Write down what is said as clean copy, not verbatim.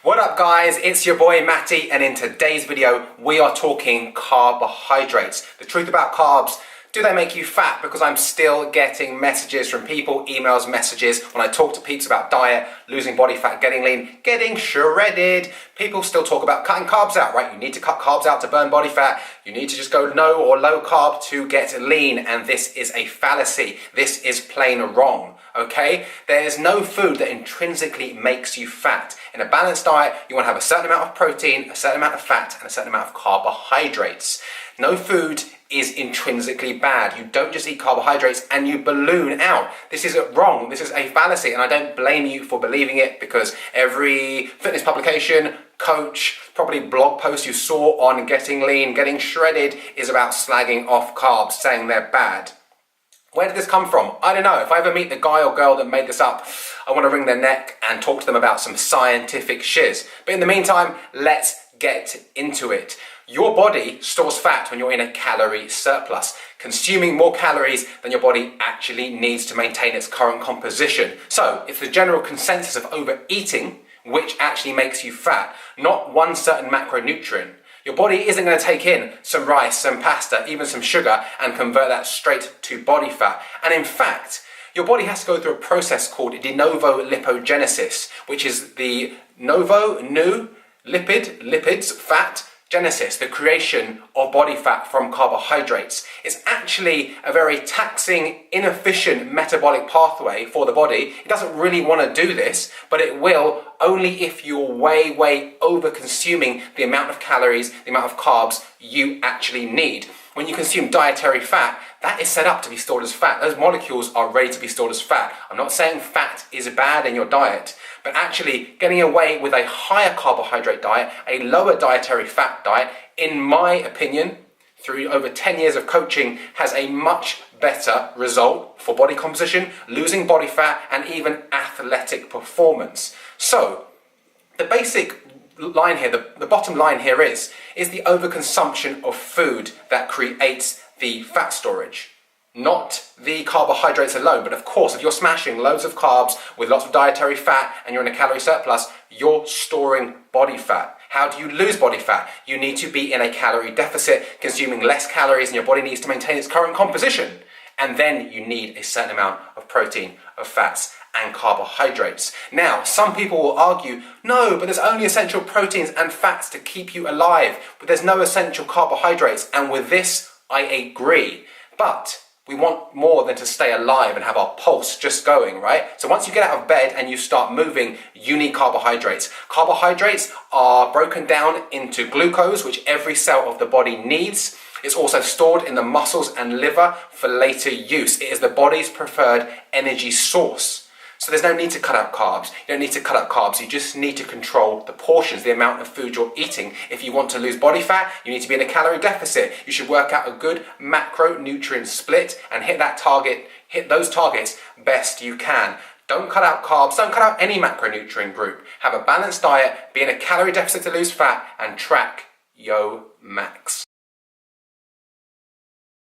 What up guys, it's your boy Matty, and in today's video we are talking carbohydrates. The truth about carbs, do they make you fat? Because I'm still getting messages from people, emails, messages, when I talk to peeps about diet, losing body fat, getting lean, getting shredded. People still talk about cutting carbs out, right? You need to cut carbs out to burn body fat. You need to just go no or low carb to get lean, and this is a fallacy. This is plain wrong. Okay? There is no food that intrinsically makes you fat. In a balanced diet, you want to have a certain amount of protein, a certain amount of fat, and a certain amount of carbohydrates. No food is intrinsically bad. You don't just eat carbohydrates and you balloon out. This is wrong. This is a fallacy, and I don't blame you for believing it, because every fitness publication, coach, probably blog post you saw on getting lean, getting shredded is about slagging off carbs, saying they're bad. Where did this come from? I don't know. If I ever meet the guy or girl that made this up, I want to wring their neck and talk to them about some scientific shiz. But in the meantime, let's get into it. Your body stores fat when you're in a calorie surplus, consuming more calories than your body actually needs to maintain its current composition. So it's the general consensus of overeating which actually makes you fat, not one certain macronutrient. Your body isn't going to take in some rice, some pasta, even some sugar, and convert that straight to body fat. And in fact, your body has to go through a process called de novo lipogenesis, which is the new lipids, fat, genesis, the creation of body fat from carbohydrates. It's actually a very taxing, inefficient metabolic pathway for the body. It doesn't really want to do this, but it will only if you're way over consuming the amount of calories, the amount of carbs you actually need. When you consume dietary fat, that is set up to be stored as fat. Those molecules are ready to be stored as fat. I'm not saying fat is bad in your diet, but actually getting away with a higher carbohydrate diet, a lower dietary fat diet, in my opinion, through over 10 years of coaching, has a much better result for body composition, losing body fat, and even athletic performance. So, the basic line here, the bottom line here is the overconsumption of food that creates the fat storage. Not the carbohydrates alone, but of course, if you're smashing loads of carbs with lots of dietary fat and you're in a calorie surplus, you're storing body fat. How do you lose body fat? You need to be in a calorie deficit, consuming less calories than your body needs to maintain its current composition. And then you need a certain amount of protein, of fats, and carbohydrates. Now, some people will argue, no, but there's only essential proteins and fats to keep you alive, but there's no essential carbohydrates. And with this, I agree. But we want more than to stay alive and have our pulse just going, right? So once you get out of bed and you start moving, you need carbohydrates. Carbohydrates are broken down into glucose, which every cell of the body needs. It's also stored in the muscles and liver for later use. It is the body's preferred energy source. So there's no need to cut out carbs. You don't need to cut out carbs. You just need to control the portions, the amount of food you're eating. If you want to lose body fat, you need to be in a calorie deficit. You should work out a good macronutrient split and hit those targets best you can. Don't cut out carbs. Don't cut out any macronutrient group. Have a balanced diet, be in a calorie deficit to lose fat, and track yo max.